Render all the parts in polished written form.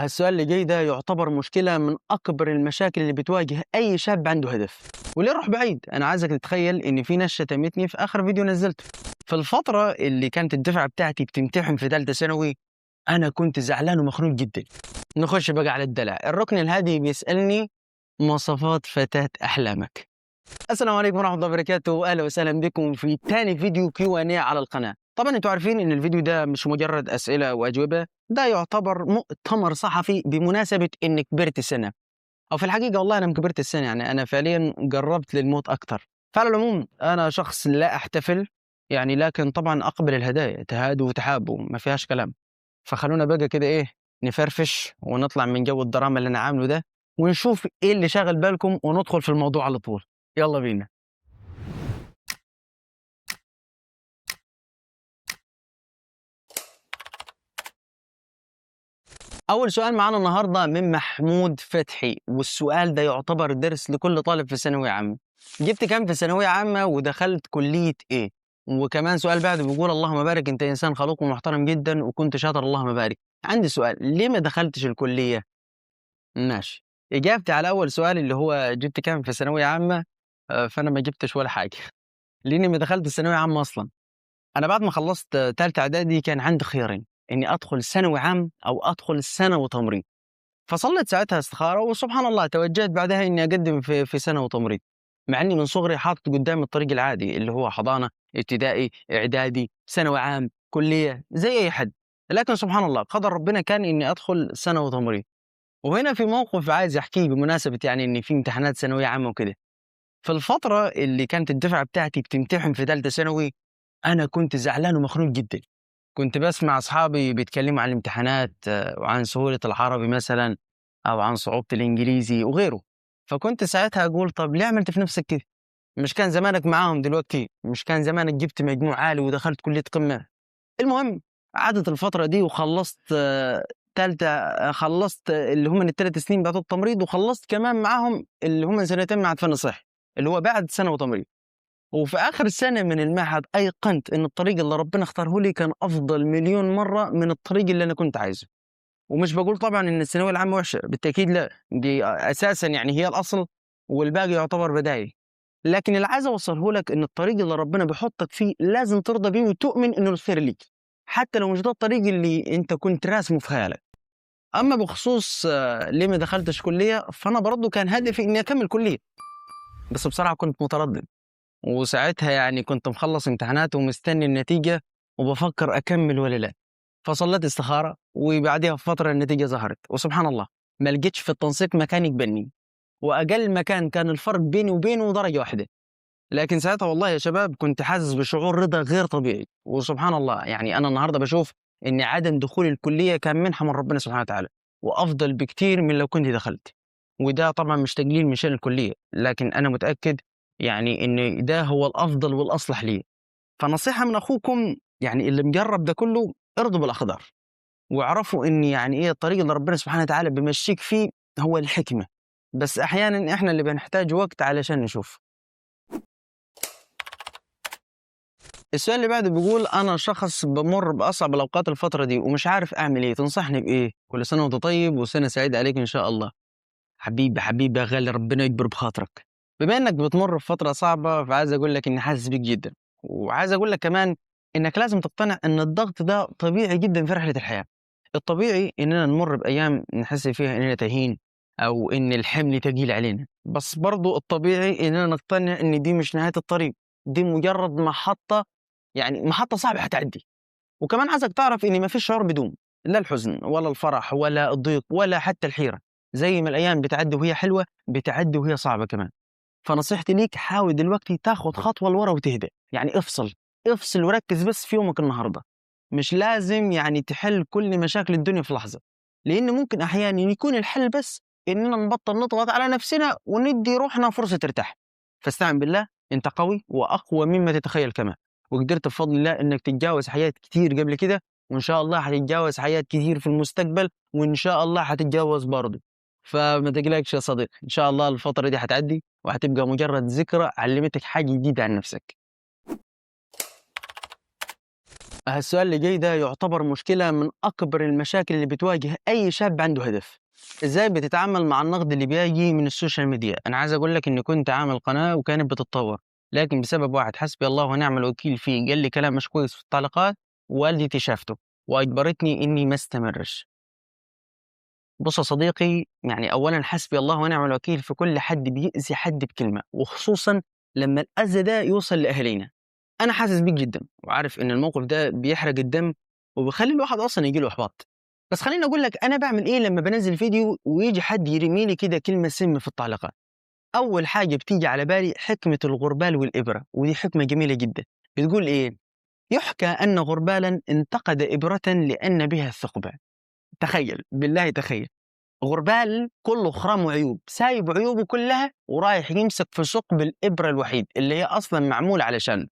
السؤال اللي جاي ده يعتبر مشكلة من أكبر المشاكل اللي بتواجه أي شاب عنده هدف. وليه أروح بعيد؟ أنا عايزك تتخيل إن في ناس شتمتني في آخر فيديو نزلته. في الفترة اللي كانت الدفعة بتاعتي بتمتحن في ثالثة ثانوي، أنا كنت زعلان ومخنوق جدا. نخش بقى على الدلع. الركن الهادي بيسألني مواصفات فتاة أحلامك. السلام عليكم ورحمة الله وبركاته، وأهلا وسهلا بكم في تاني فيديو Q&A على القناة. طبعا انتوا عارفين ان الفيديو ده مش مجرد أسئلة وأجوبة، ده يعتبر مؤتمر صحفي بمناسبة اني كبرت السنة، او في الحقيقة والله انا كبرت السنة، يعني انا فعليا قربت للموت اكتر. فعلى العموم انا شخص لا احتفل، يعني لكن طبعا اقبل الهدايا، تهادوا وتحابوا ما فيهاش كلام. فخلونا بقى كده ايه، نفرفش ونطلع من جو الدراما اللي انا عامله ده، ونشوف ايه اللي شاغل بالكم وندخل في الموضوع على طول. يلا بينا. أول سؤال معانا النهارده من محمود فتحي، والسؤال ده يعتبر درس لكل طالب في ثانوية عامة. جبت كام في ثانوية عامة ودخلت كلية إيه؟ وكمان سؤال بعده بيقول اللهم بارك، أنت إنسان خلوق ومحترم جدا وكنت شاطر اللهم بارك. عندي سؤال، ليه ما دخلتش الكلية؟ ماشي. إجابتي على أول سؤال اللي هو جبت كام في ثانوية عامة، فأنا ما جبتش ولا حاجة. لأني ما دخلت الثانوية عامة أصلا. أنا بعد ما خلصت تالتة إعدادي كان عندي خيارين، إني أدخل ثانوي عام أو أدخل ثانوي تمريض. فصليت ساعتها استخارة، وسبحان الله توجهت بعدها إني أقدم في ثانوي تمريض، مع إني من صغري حاطط قدامي الطريق العادي اللي هو حضانة، ابتدائي، إعدادي، ثانوي عام، كلية زي أي حد. لكن سبحان الله قدر ربنا كان إني أدخل ثانوي تمريض. وهنا في موقف عايز أحكيه بمناسبة يعني إن في امتحانات ثانوية عامة وكده. في الفترة اللي كانت الدفعة بتاعتي بتمتحن في ثالثة ثانوي، أنا كنت زعلان ومخنوق جدا. كنت باسمع أصحابي بيتكلموا عن الامتحانات، وعن سهولة العربي مثلًا، أو عن صعوبة الإنجليزي وغيره. فكنت ساعتها أقول طب ليه عملت في نفسك كده؟ مش كان زمانك معاهم دلوقتي، مش كان زمانك جبت مجموع عالي ودخلت كلية قمة. المهم عدت الفترة دي وخلصت تالتة، خلصت اللي هم ال3 سنين بتوع التمريض، وخلصت كمان معاهم اللي هم سنتين معهد فن صحي، اللي هو بعد ثانوي تمريض. وفي آخر سنة من المعهد أيقنت إن الطريق اللي ربنا اختاره لي كان أفضل مليون مرة من الطريق اللي أنا كنت عايزه. ومش باقول طبعًا إن الثانوية العامة وحشة، بالتأكيد لأ، دي أساسًا يعني هي الأصل، والباقي يعتبر بدايل. لكن اللي عايز أوصله لك إن الطريق اللي ربنا بيحطك فيه لازم ترضى بيه وتؤمن إنه الخير ليك، حتى لو مش ده الطريق اللي أنت كنت راسمه في خيالك. أما بخصوص ليه ما دخلتش كلية، فأنا برضه كان هدفي إني أكمل كلية، بس بصراحة كنت متردد. وساعتها يعني كنت مخلّص امتحانات ومستني النتيجة، وبافكّر أكمّل والّا لأ. فصلّيت استخارة، وبعديها بفترة النتيجة ظهرت، وسبحان الله ما لقيتش في التنسيق مكان يقبلني، وأقل مكان كان الفرق بيني وبينه درجة واحدة. لكن ساعتها والله يا شباب كنت حاسس بشعور رضا غير طبيعي، وسبحان الله يعني أنا النهارده باشوف إن عدم دخولي الكلية كان منحة من ربنا سبحانه وتعالى، وأفضل بكتير من لو كنت دخلت. وده طبعًا مش تقليل من شأن الكلية، لكن أنا متأكد يعني إن ده هو الأفضل والأصلح ليّا. فنصيحة من أخوكم يعني اللي مجرّب ده كلّه، ارضوا بالأقدار، واعرفوا إن يعني إيه الطريق اللي ربنا سبحانه وتعالى بيمشّيك فيه هو الحكمة، بس أحيانًا إحنا اللي بنحتاج وقت علشان نشوف. السؤال اللي بعده بيقول أنا شخص بامُر بأصعب الأوقات الفترة دي ومش عارف أعمل إيه، تنصحني بإيه؟ كل سنة وأنت طيب وسنة سعيدة عليك إن شاء الله. حبيبي، حبيبي يا غالي، ربنا يكبر بخاطرك. بما إنك بتمُر بفترة صعبة فعايز أقول لك إني حاسس بيك جدًا، وعايز أقول لك كمان إنك لازم تقتنع إن الضغط ده طبيعي جدًا في رحلة الحياة. الطبيعي إننا نمُر بأيام نحس فيها إننا تايهين، أو إن الحمل تقيل علينا، بس برضه الطبيعي إننا نقتنع إن دي مش نهاية الطريق، دي مجرد محطة، يعني محطة صعبة هتعدي. وكمان عايزك تعرف إن ما فيش شعور بيدوم، لا الحزن ولا الفرح ولا الضيق ولا حتى الحيرة. زي ما الأيام بتعدي وهي حلوة، بتعدي وهي صعبة كمان. فنصيحتي ليك حاول دلوقتي تاخد خطوة لورا وتهدى، يعني افصل، افصل وركز بس في يومك النهارده. مش لازم يعني تحل كل مشاكل الدنيا في لحظة، لأن ممكن أحيانا يكون الحل بس إننا نبطل نضغط على نفسنا وندي روحنا فرصة ترتاح. فاستعن بالله، أنت قوي وأقوى مما تتخيل كمان، وقدرت بفضل الله إنك تتجاوز حياة كتير قبل كده، وإن شاء الله هتتجاوز حياة كتير في المستقبل، وإن شاء الله هتتجاوز برضه. فما تقلقش يا صديقي، إن شاء الله الفترة دي هتعدي وهتبقى مجرد ذكرى علمتك حاجة جديدة عن نفسك. السؤال اللي جاي ده يعتبر مشكلة من أكبر المشاكل اللي بتواجه أي شاب عنده هدف. إزاي بتتعامل مع النقد اللي بيجي من السوشيال ميديا؟ أنا عايز أقول لك إني كنت عامل قناة وكانت بتتطور، لكن بسبب واحد حسبي الله ونعم الوكيل فيه قال لي كلام مش كويس في التعليقات، والدتي شافته وأجبرتني إني ما استمرش. بص يا صديقي، يعني أولا حسبي الله ونعم الوكيل في كل حد بيأذي حد بكلمة، وخصوصا لما الأذى ده يوصل لأهالينا. أنا حاسس بيك جدًا، وعارف إن الموقف ده بيحرق الدم، وبيخلّي الواحد أصلًا ييجي له إحباط. بس خلّيني أقول لك أنا باعمل إيه لمّا بانزّل فيديو وييجي حد يرمي لي كده كلمة سِم في التعليقات. أول حاجة بتيجي على بالي حكمة الغربال والإبرة، ودي حكمة جميلة جدًا. بتقول إيه؟ يُحكى أن غربالًا انتقد إبرة لأن بها الثقب. تخيّل، بالله تخيّل، غربال كُلّه خرام وعيوب، سايب عيوبه كلّها ورايح يمسك في ثقب الإبرة الوحيد اللي هي أصلًا معمولة علشانه.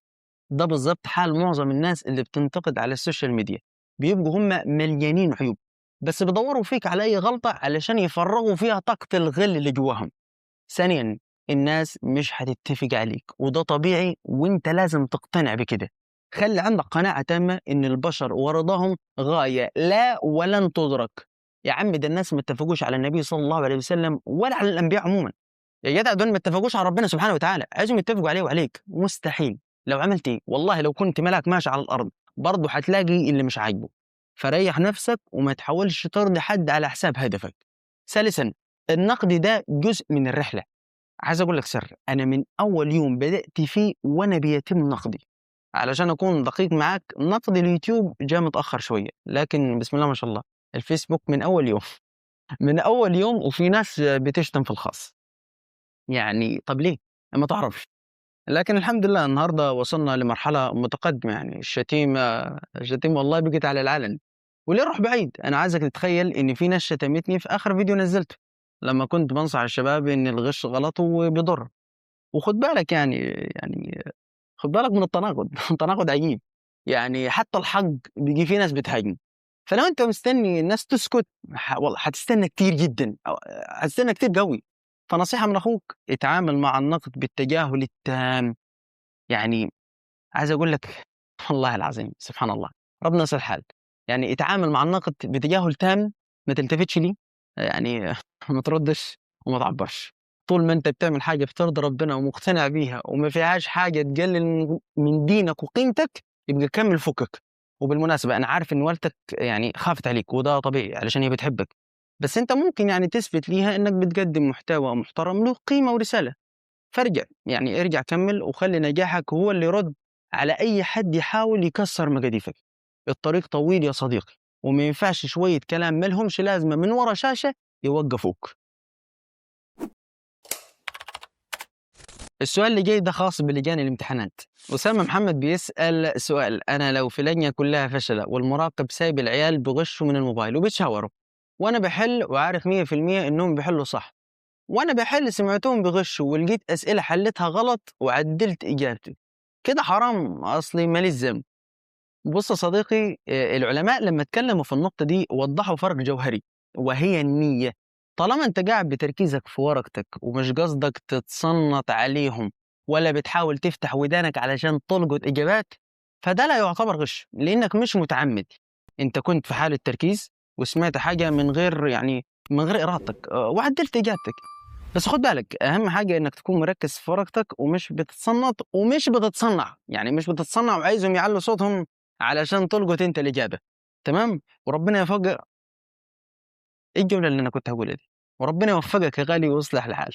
ده بالضبط حال معظم الناس اللي بتنتقد على السوشيال ميديا، بيبقوا هم مليانين عيوب، بس بيدوّروا فيك على أي غلطة علشان يفرّغوا فيها طاقة الغِل اللي جواهم. ثانيًا، الناس مش هتتّفق عليك وده طبيعي وأنت لازم تقتنع بكده. خلّي عندك قناعة تامة إن البشر ورضاهم غاية لا ولن تُدرك. يا عم ده الناس ما اتّفقوش على النبي صلى الله عليه وسلم ولا على الأنبياء عمومًا. يا جدع دول ما اتفقوش على ربنا سبحانه وتعالى، عايزهم يتفقوا عليه وعليك، مستحيل. لو عملت إيه؟ والله لو كنت ملاك ماشي على الأرض برضه هتلاقي اللي مش عاجبه. فريح نفسك وما تحاولش ترضي حد على حساب هدفك. ثالثا، النقد ده جزء من الرحلة. عايز أقول لك سر، أنا من أول يوم بدأت فيه وأنا بيتم نقدي. علشان أكون دقيق معاك، نقد اليوتيوب جاء متأخر شوية، لكن بسم الله ما شاء الله الفيسبوك من أول يوم من أول يوم، وفي ناس بتشتم في الخاص. يعني طب ليه؟ ما تعرفش. لكن الحمد لله النهارده وصلنا لمرحلة متقدمة، يعني الشتيمة والله بقت على العلن. وليه أروح بعيد؟ أنا عايزك تتخيل إن في ناس شتمتني في آخر فيديو نزلته، لما كنت بنصح الشباب إن الغش غلط وبيضر. وخد بالك يعني خد بالك من التناقض التناقض عجيب. يعني حتى الحق بيجي في ناس بتهاجمه. فلو أنت مستني الناس تسكت والله هتستنى كتير جدًا، أو هتستنى كتير قوي. فنصيحة من أخوك، اتعامل مع النقد بالتجاهل التام. يعني عايز أقول لك والله العظيم سبحان الله، ربنا يصلح الحال. يعني اتعامل مع النقد بتجاهل تام، ما تلتفتش ليه، يعني ما تردش وما تعبّرش. طول ما أنت بتعمل حاجة بترضي ربنا ومقتنع بيها وما فيهاش حاجة تقلل من دينك وقيمتك، يبقى كمّل فُكّك. وبالمناسبة أنا عارف إن والدتك يعني خافت عليك وده طبيعي علشان هي بتحبك، بس أنت ممكن يعني تثبت ليها إنك بتقدّم محتوى محترم له قيمة ورسالة. فارجع، يعني ارجع كمّل وخلّي نجاحك هو اللي يرُد على أي حد يحاول يكسّر مقاديفك. الطريق طويل يا صديقي، وما ينفعش شوية كلام ما لهمش لازمة من ورا شاشة يوقّفوك. السؤال اللي جاي ده خاص بلجان الامتحانات. أسامة محمد بيسأل سؤال: أنا لو في لجنة كلّها فشلة والمراقب سايب العيال بيغشوا من الموبايل وبيتشاوروا، وأنا باحل وعارف 100% إنّهم بيحلّوا صح، وأنا باحل سمعتهم بيغشوا ولقيت أسئلة حليتها غلط وعدلت إجابتي، كده حرام أصلي ماليش ذنب. بُص يا صديقي، العلماء لمّا اتكلموا في النقطة دي وضّحوا فرق جوهري وهي النية. طالما أنت قاعد بتركيزك في ورقتك ومش قصدك تتصنت عليهم ولا بتحاول تفتح ودانك علشان تلقط إجابات، فده لا يعتبر غش لإنك مش متعمد. أنت كنت في حالة تركيز وسمعت حاجة من غير إرادتك، وعدلت إجابتك. بس خُد بالك، أهم حاجة إنّك تكون مركّز في ورقتك ومش بتتصنّط ومش بتتصنّع، يعني مش بتتصنّع وعايزهم يعلّوا صوتهم علشان تلقط أنت الإجابة، تمام؟ وربنا إيه الجملة اللي أنا كنت هاقولها دي؟ وربنا يوفّقك يا غالي ويصلح الحال.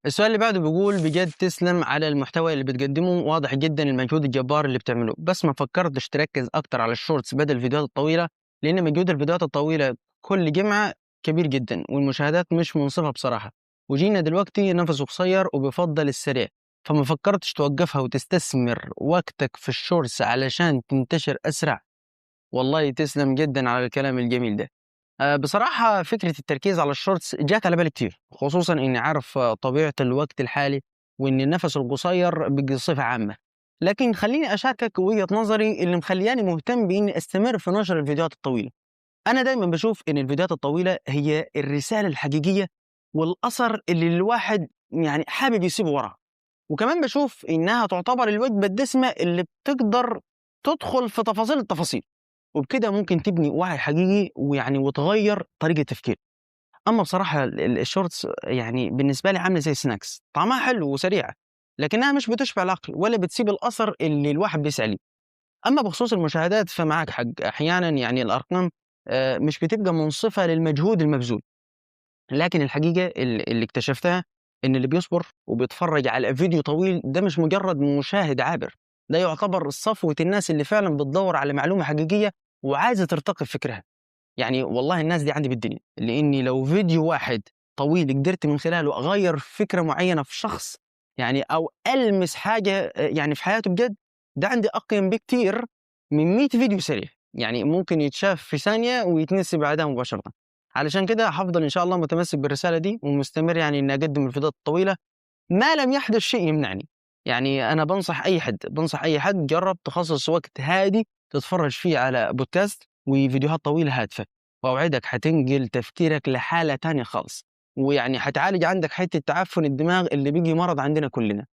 السؤال اللي بعده بيقول: بجد تسلم على المحتوى اللي بتقدّمه، واضح جدًا المجهود الجبار اللي بتعمله، بس ما فكّرتش تركّز أكتر على الshorts بدل الفيديوهات الطويلة؟ لإن مجهود الفيديوهات الطويلة كل جمعة كبير جدًا والمشاهدات مش منصفة بصراحة، وجيلنا دلوقتي نَفَسه قصيّر وبيفضّل السريع. فما فكّرتش توقّفها وتستثمر وقتك في الshorts علشان تنتشر أسرع؟ والله تسلم جدًا على الكلام الجميل ده. بصراحة فكرة التركيز على الshorts جات على بالي كتير، خصوصًا إني عارف طبيعة الوقت الحالي، وإن النَفَس القصير بصفة عامة. لكن خلّيني أشاركك وجهة نظري اللي مخلّياني مهتم بإني أستمر في نشر الفيديوهات الطويلة. أنا دايمًا باشوف إن الفيديوهات الطويلة هي الرسالة الحقيقية والأثر اللي الواحد يعني حابب يسيبه وراه. وكمان باشوف إنها تعتبر الوجبة الدسمة اللي بتقدر تدخل في تفاصيل التفاصيل، وبكده ممكن تبني وعي حقيقي وتغيّر طريقة تفكيرك. أمّا بصراحة الshorts يعني بالنسبة لي عاملة زي الsnacks، طعمها حلو وسريعة، لكنها مش بتشبع العقل ولا بتسيب الأثر اللي الواحد بيسعى ليه. أمّا بخصوص المشاهدات فمعاك حق، أحيانًا يعني الأرقام مش بتبقى منصفة للمجهود المبذول، لكن الحقيقة اللي اكتشفتها إن اللي بيصبر وبيتفرّج على فيديو طويل ده مش مجرد مشاهد عابر، ده يعتبر صفوة الناس اللي فعلًا بتدوّر على معلومة حقيقية وعايزة ترتقي في فكرها. يعني والله الناس دي عندي بالدنيا، لإني لو فيديو واحد طويل قدرت من خلاله أغيّر فكرة معيّنة في شخص يعني أو ألمس حاجة يعني في حياته بجد، ده عندي أقيم بكتير من 100 فيديو سريع، يعني ممكن يتشاف في ثانية ويتنسي بعدها مباشرةً. علشان كده هافضل إن شاء الله متمسك بالرسالة دي ومستمر يعني إني أقدّم الفيديوهات الطويلة ما لم يحدث شيء يمنعني. يعني أنا بانصح أي حد جرّب تخصص وقت هادي تتفرّج فيه على بودكاست وفيديوهات طويلة هادفة، وأوعدك حتنقل تفكيرك لحالة تانية خالص، ويعني حتعالج عندك حتّة تعفن الدماغ اللي بقي مرض عندنا كلّنا.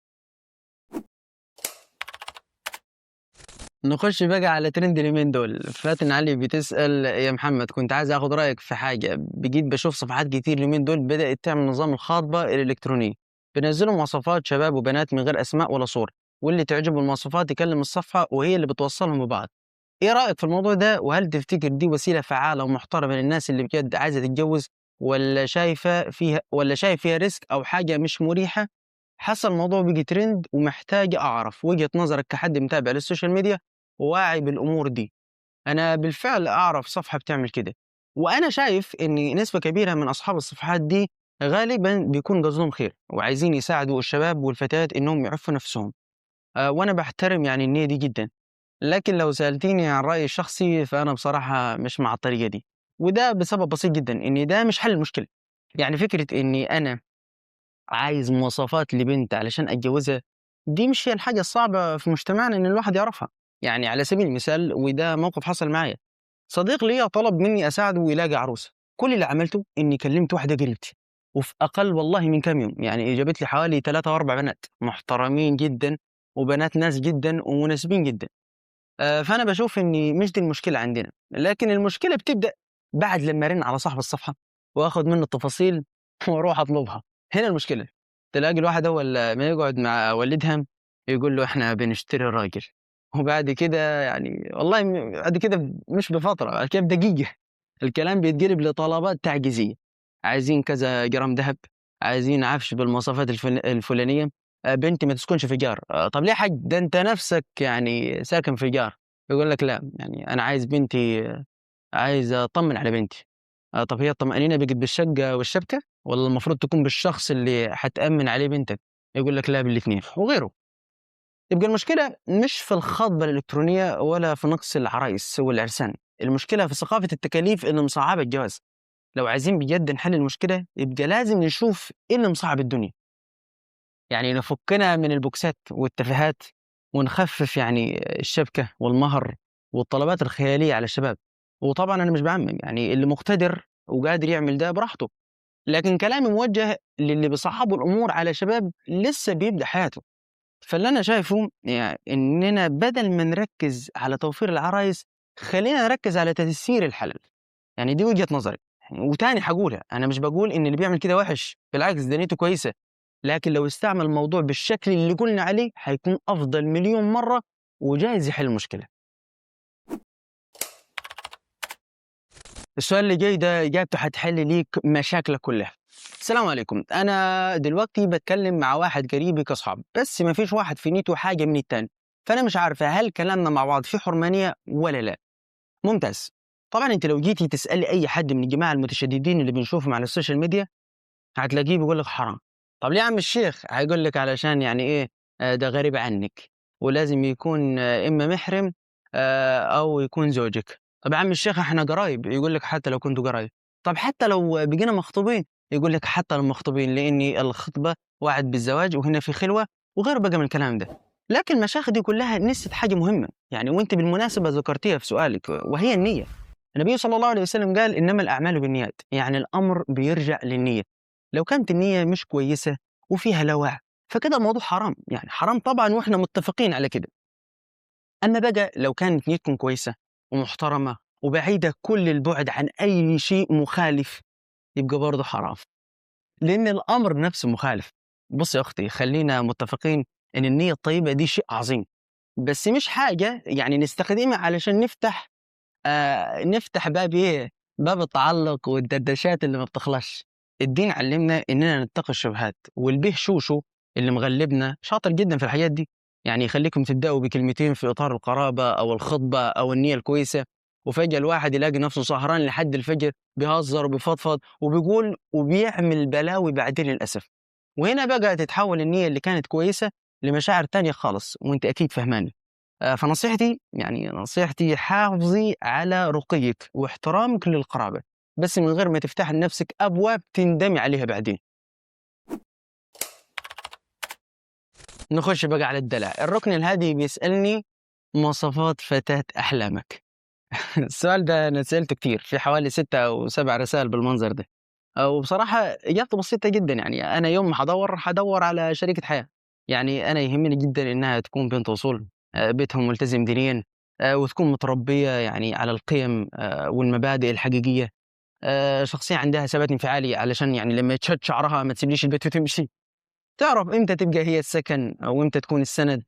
نخش بقى على ترند اليومين دول. فاتن علي بتسأل: يا محمد كنت عايز آخد رأيك في حاجة، بقيت باشوف صفحات كتير اليومين دول بدأت تعمل نظام الخاطبة الإلكترونية، بينزّلوا مواصفات شباب وبنات من غير أسماء ولا صور، واللي تعجبه المواصفات يكلم الصفحة وهي اللي بتوصّلهم ببعض. إيه رأيك في الموضوع ده؟ وهل تفتكر دي وسيلة فعّالة ومحترمة للناس اللي بجد عايزة تتجوز، والّا شايف فيها risk أو حاجة مش مريحة؟ حاسة الموضوع بقي ترند ومحتاج أعرف وجهة نظرك كحد متابع للسوشيال ميديا وواعي بالأمور دي. أنا بالفعل أعرف صفحة بتعمل كده، وأنا شايف إن نسبة كبيرة من أصحاب الصفحات دي غالبًا بيكون قصدهم خير وعايزين يساعدوا الشباب والفتيات إنهم يعفوا نفسهم. وأنا باحترم يعني النية دي جدًا، لكن لو سألتيني عن رأيي الشخصي فأنا بصراحة مش مع الطريقة دي، وده بسبب بسيط جدًا، إن ده مش حل المشكلة. يعني فكرة إني أنا عايز مواصفات لبنت علشان أتجوزها، دي مش هي الحاجة الصعبة في مجتمعنا إن الواحد يعرفها. يعني على سبيل المثال وده موقف حصل معايا، صديق ليّا طلب مني أساعده يلاقي عروسة، كل اللي عملته إني كلمت واحدة قريبتي، وفي أقل والله من كام يوم يعني جابت لي حوالي 3 أو 4 بنات محترمين جدًا، وبنات ناس جدًا ومناسبين جدًا. فأنا باشوف إن مش دي المشكلة عندنا، لكن المشكلة بتبدأ بعد لمّا أرن على صاحب الصفحة وآخد منه التفاصيل وأروح أطلبها. هنا المشكلة، تلاقي الواحد أول ما يقعد مع والدها يقول له: إحنا بنشتري راجل، وبعد كده يعني والله بعد كده مش بفترة، بعد كده بدقيقة الكلام بيتقلب لطلبات تعجيزية، عايزين كذا جرام دهب، عايزين عفش بالمواصفات الفلانية، بنتي ما تسكنش في إيجار. طب ليه يا حاج؟ ده أنت نَفْسك يعني ساكن في إيجار. يقول لك: لأ، يعني أنا عايز بنتي، عايز أطمن على بنتي. طب هي الطمأنينة بقت بالشقة والشبكة والّا المفروض تكون بالشخص اللي هتأمِّن عليه بنتك؟ يقول لك: لأ، بالاتنين، وغيره. يبقى المشكلة مش في الخطبة الإلكترونية ولا في نقص العرايس والعرسان، المشكلة في ثقافة التكاليف اللي مصعّبة الجواز. لو عايزين بجد نحل المشكلة يبقى لازم نشوف إيه اللي مصعّب الدنيا، يعني نفُكنا من البوكسات والتفاهات ونخفِّف يعني الشبكة والمهر والطلبات الخيالية على الشباب. وطبعًا أنا مش باعمِّم، يعني اللي مقتدر وقادر يعمل ده براحته، لكن كلامي موجه للي بيصعّبوا الأمور على شباب لسه بيبدأ حياته. فاللي أنا شايفه إننا بدل ما نركّز على توفير العرايس، خلّينا نركّز على تيسير الحلال. يعني دي وجهة نظري، وتاني هاقولها، أنا مش باقول إن اللي بيعمل كده وِحِش، بالعكس ده نيته كويسة، لكن لو استعمل الموضوع بالشكل اللي قُلنا عليه هيكون أفضل مليون مرّة وجايز يحل المشكلة. السؤال اللي جاي ده إجابته هتحل ليك مشاكلك كلّها. السلام عليكم، أنا دلوقتي باتكلّم مع واحد قريبي كأصحاب، بس ما فيش واحد في نيته حاجة من التاني، فأنا مش عارفة هل كلامنا مع بعض فيه حرمانية والّا لأ؟ ممتاز. طبعًا أنتِ لو جيتِ تسألي أي حد من الجماعة المتشددين اللي بنشوفهم على السوشيال ميديا هتلاقيه بيقول لك حرام. طب ليه يا عم الشيخ؟ هيقول لك علشان يعني إيه، ده غريب عنِّك، ولازم يكون إما محرم أو يكون زوجِك. طب يا عم الشيخ إحنا قرايب، يقول لك حتى لو كنتم قرايب. طب حتى لو بقينا مخطوبين، يقول لك حتى لو مخطوبين، لإن الخطبة وعد بالزواج وهنا في خلوة وغيره بقى من الكلام ده. لكن المشايخ دي كلها نسيت حاجة مهمة، يعني وأنتِ بالمناسبة ذكرتيها في سؤالِك وهي النية. النبي صلى الله عليه وسلم قال: إنما الأعمال بالنيات، يعني الأمر بيرجع للنية. لو كانت النية مش كويسة وفيها لوع فكده الموضوع حرام، يعني حرام طبعًا وإحنا متفقين على كده. أمّا بقى لو كانت نيتكم كويسة ومحترمة وبعيدة كل البُعد عن أي شيء مخالف، يبقى برضه حرام، لإن الأمر نفسه مخالف. بُصّي يا أختي، خلّينا متفقين إن النية الطيبة دي شيء عظيم، بس مش حاجة يعني نستخدمها علشان نفتح باب إيه، باب التعلُّق والدردشات اللي ما بتخلصش. الدين علّمنا إننا نتقي الشبهات، والبيه شوشو اللي مغلّبنا شاطر جدًا في الحاجات دي، يعني يخلّيكم تبدأوا بكلمتين في إطار القرابة أو الخطبة أو النية الكويسة، وفجأة الواحد يلاقي نفسه سهران لحد الفجر بيهزر وبيفضفض وبيقول وبيعمل بلاوي بعدين للأسف. وهنا بقى تتحول النية اللي كانت كويسة لمشاعر تانية خالص، وأنتِ أكيد فاهماني. فنصيحتي يعني نصيحتي حافظي على رقيِّك واحترامِك للقرابة، بس من غير ما تفتحي لنفسِك أبواب تندمي عليها بعدين. نخش بقى على الدلع. الركن الهادي بيسألني مواصفات فتاة أحلامك. السؤال ده أنا اتسألته كتير، في حوالي 6 أو 7 رسايل بالمنظر ده. وبصراحة إجابته بسيطة جدًا، يعني أنا يوم ما هادوّر على شريكة حياة. يعني أنا يهمني جدًا إنها تكون بنت أصول، بيتها ملتزم دينيًا، وتكون متربية يعني على القيم والمبادئ الحقيقية، شخصية عندها ثبات انفعالي علشان يعني لمّا يتشد شعرها ما تسيبليش البيت وتمشي، تعرف إمتى تبقى هي السكن أو إمتى تكون السند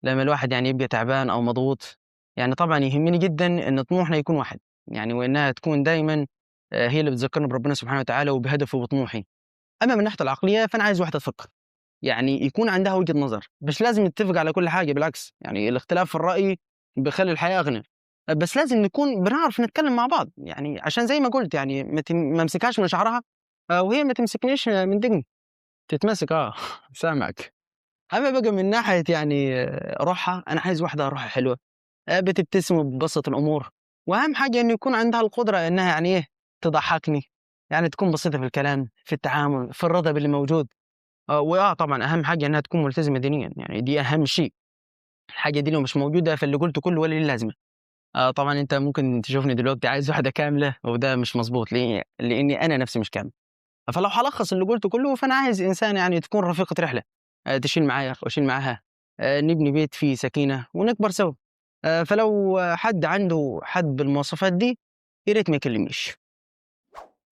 لمّا الواحد يعني يبقى تعبان أو مضغوط. يعني طبعًا يهمني جدًا إن طموحنا يكون واحد، يعني وإنها تكون دايمًا هي اللي بتذكّرني بربنا سبحانه وتعالى وبهدفي وبطموحي. أما من ناحية العقلية فأنا عايز واحدة تفكّر، يعني يكون عندها وجهة نظر، مش لازم نتفق على كل حاجة بالعكس، يعني الاختلاف في الرأي بيخلّي الحياة أغنى، بس لازم نكون بنعرف نتكلّم مع بعض، يعني عشان زي ما قُلت يعني ما امسكهاش من شعرها وهي ما تمسكنيش من دقني، تتمسك سامعك. أمّا بقى من ناحية يعني روحها، أنا عايز واحدة روحها حلوة، بتبتسم وبتبسّط الأمور، وأهم حاجة إنه يكون عندها القدرة إنها يعني إيه، تضحّكني، يعني تكون بسيطة في الكلام، في التعامل، في الرضا باللي موجود. طبعًا أهم حاجة إنها تكون ملتزمة دينيًا، يعني دي أهم شيء. الحاجة دي لو مش موجودة فاللي قُلته كلّه ولا ليه لازمة. طبعًا أنت ممكن تشوفني دلوقتي عايز واحدة كاملة وده مش مضبوط، ليه؟ لإني أنا نَفْسي مش كامل. فلو هالخّص اللي قُلته كلّه فأنا عايز إنسانة يعني تكون رفيقة رحلة، تشيل معايا وأشيل معاها، نبني بيت فيه سكينة ونكبر سوا. فلو حد عنده حد بالمواصفات دي يا ريت ما يكلمنيش.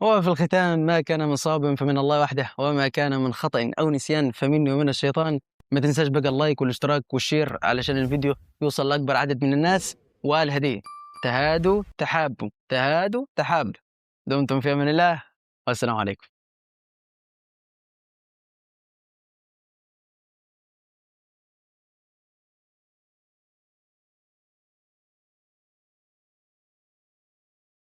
وفي الختام ما كان من صواب فمن الله وحده وما كان من خطأ أو نسيان فمني ومن الشيطان. ما تنساش بقى اللايك والاشتراك والشير علشان الفيديو يوصل لأكبر عدد من الناس. والهدية تهادوا تحابوا تهادوا تحابوا. دمتم في أمان الله والسلام عليكم.